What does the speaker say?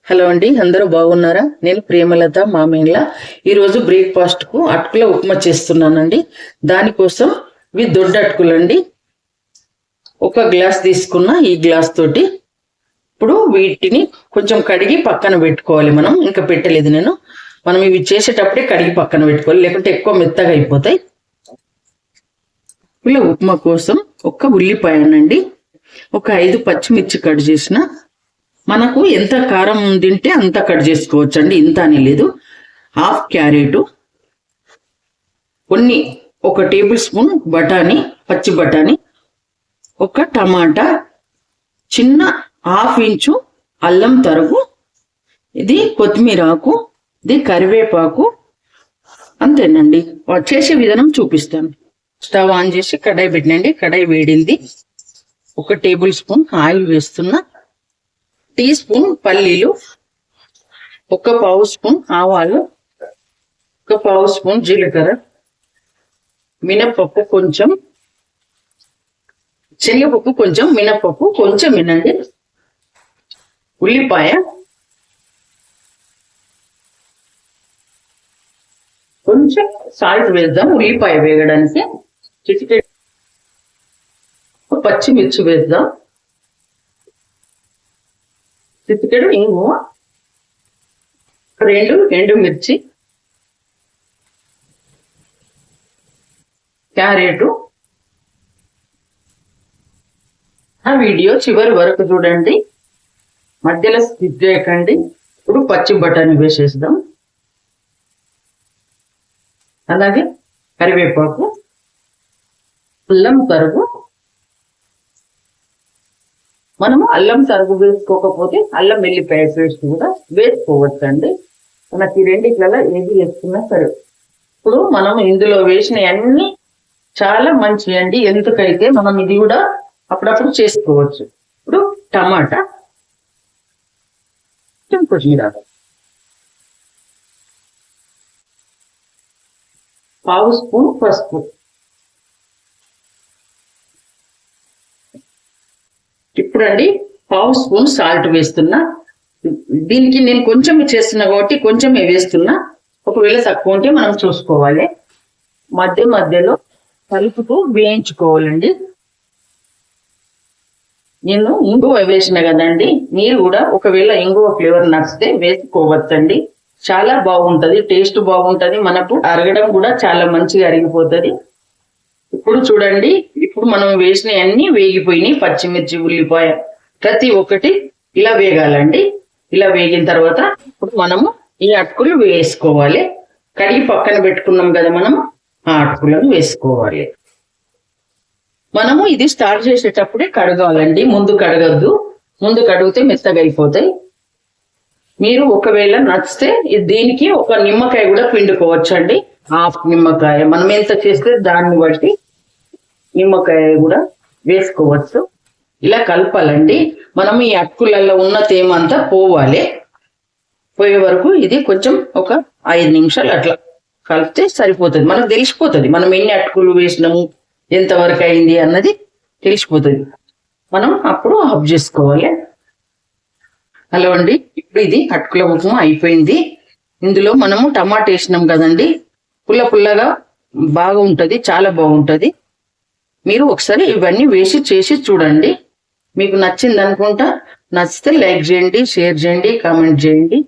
Hello అండి, అందరూ బాగున్నారా? నేను ప్రేమలత మామేళ్ళ. ఈరోజు బ్రేక్ఫాస్ట్కు అటుకుల ఉప్మా చేస్తున్నానండి. దానికోసం ఇవి దొడ్డ అటుకులండి. ఒక గ్లాస్ తీసుకున్న ఈ గ్లాస్ తోటి ఇప్పుడు వీటిని కొంచెం కడిగి పక్కన పెట్టుకోవాలి. మనం ఇంకా పెట్టలేదు నేను. మనం ఇవి చేసేటప్పుడే కడిగి పక్కన పెట్టుకోవాలి, లేకుంటే ఎక్కువ మెత్తగా అయిపోతాయి. ఇలా ఉప్మా కోసం ఒక ఉల్లిపాయనండి, ఒక 5 పచ్చిమిర్చి కట్ చేసిన, మనకు ఎంత కారం తింటే అంత కట్ చేసుకోవచ్చు అండి, ఇంత అని లేదు. హాఫ్ క్యారెట్, ఒక టేబుల్ స్పూన్ బఠానీ, పచ్చి బఠానీ, ఒక టమాటా, చిన్న 1/2 ఇంచు అల్లం తరుగు, ఇది కొత్తిమీర ఆకు, ఇది కరివేపాకు. అంతేనండి. చేసే విధానం చూపిస్తాను. స్టవ్ ఆన్ చేసి కడాయి పెట్టినండి. కడాయి వేడింది. 1 టేబుల్ స్పూన్ ఆయిల్ వేస్తున్నా, టీ స్పూన్ పల్లీలు, 1 పావు స్పూన్ ఆవాలు, 1 పావు స్పూన్ జీలకర్ర, మినపప్పు కొంచెం, శనగపప్పు కొంచెం, మినపప్పు కొంచెం వినండి, ఉల్లిపాయ, కొంచెం సాల్ట్ వేద్దాం ఉల్లిపాయ వేగడానికి, చిటికెడు పచ్చిమిర్చి వేద్దాం, చిటికెడు ఇంగువ, 2 ఎండుమిర్చి, క్యారెట్. ఆ వీడియో చివరి వరకు చూడండి, మధ్యలో స్కిప్ చేయకండి. ఇప్పుడు పచ్చి బఠానీ వేసేద్దాం, అలాగే కరివేపాకు, అల్లం తరుగు. మనము అల్లం తరుగు వేసుకోకపోతే అల్లం వెల్లిపాయ పేస్ట్ కూడా వేసుకోవచ్చు అండి. మనకి రెండిట్లలో ఏది వేసుకున్నా సరే. ఇప్పుడు మనం ఇందులో వేసిన అన్ని చాలా మంచివి అండి. ఎందుకైతే మనం ఇది కూడా అప్పుడప్పుడు చేసుకోవచ్చు. ఇప్పుడు టమాటా, కొత్తిమీర, 1/2 స్పూన్ పసుపు, ఇప్పుడండి 1/2 స్పూన్ సాల్ట్ వేస్తున్నా. దీనికి నేను కొంచెం చేస్తున్నా కాబట్టి కొంచెమే వేస్తున్నా. ఒకవేళ తక్కువ ఉంటే మనం చూసుకోవాలి. మధ్యలో కలుపుతూ వేయించుకోవాలండి. నేను ఇంగువ వేసిన కదండి, మీరు కూడా ఒకవేళ ఇంగువ ఫ్లేవర్ నచ్చితే వేసుకోవచ్చండి. చాలా బాగుంటది, టేస్ట్ బాగుంటది, మనకు అరగడం కూడా చాలా మంచిగా అరిగిపోతుంది. ఇప్పుడు చూడండి, ఇప్పుడు మనం వేసిన అన్ని వేగిపోయినాయి. పచ్చిమిర్చి, ఉల్లిపాయ ప్రతి ఒక్కటి ఇలా వేగాలండి. ఇలా వేగిన తర్వాత ఇప్పుడు మనము ఈ అటుకులు వేసుకోవాలి. కడిగి పక్కన పెట్టుకున్నాం కదా మనం, ఆ అటుకులను వేసుకోవాలి. మనము ఇది స్టార్ట్ చేసేటప్పుడే కడగాలండి, ముందు కడగద్దు. ముందు కడిగితే మెత్తగా అయిపోతాయి. మీరు ఒకవేళ నచ్చితే దీనికి ఒక నిమ్మకాయ కూడా పిండుకోవచ్చండి. 1/2 నిమ్మకాయ, మనం ఎంత చేస్తే దాన్ని బట్టి నిమ్మకాయ కూడా వేసుకోవచ్చు. ఇలా కలపాలండి. మనం ఈ అటుకులలో ఉన్న తేమంతా పోవాలి. పోయే వరకు ఇది కొంచెం ఒక 5 నిమిషాలు అట్లా కలిపితే సరిపోతుంది. మనకు తెలిసిపోతుంది మనం ఎన్ని అటుకులు వేసినాము, ఎంతవరకు అయింది అన్నది తెలిసిపోతుంది. మనం అప్పుడు ఆఫ్ చేసుకోవాలి. హలో అండి, ఇప్పుడు ఇది అటుకుల ఉప్మా అయిపోయింది. ఇందులో మనము టమాటా వేసినాం కదండి, పుల్లగా బాగా ఉంటుంది, చాలా బాగుంటుంది. మీరు ఒకసారి ఇవన్నీ వేసి చేసి చూడండి. మీకు నచ్చింది అనుకుంటా. నచ్చితే లైక్ చేయండి, షేర్ చేయండి, కామెంట్ చేయండి.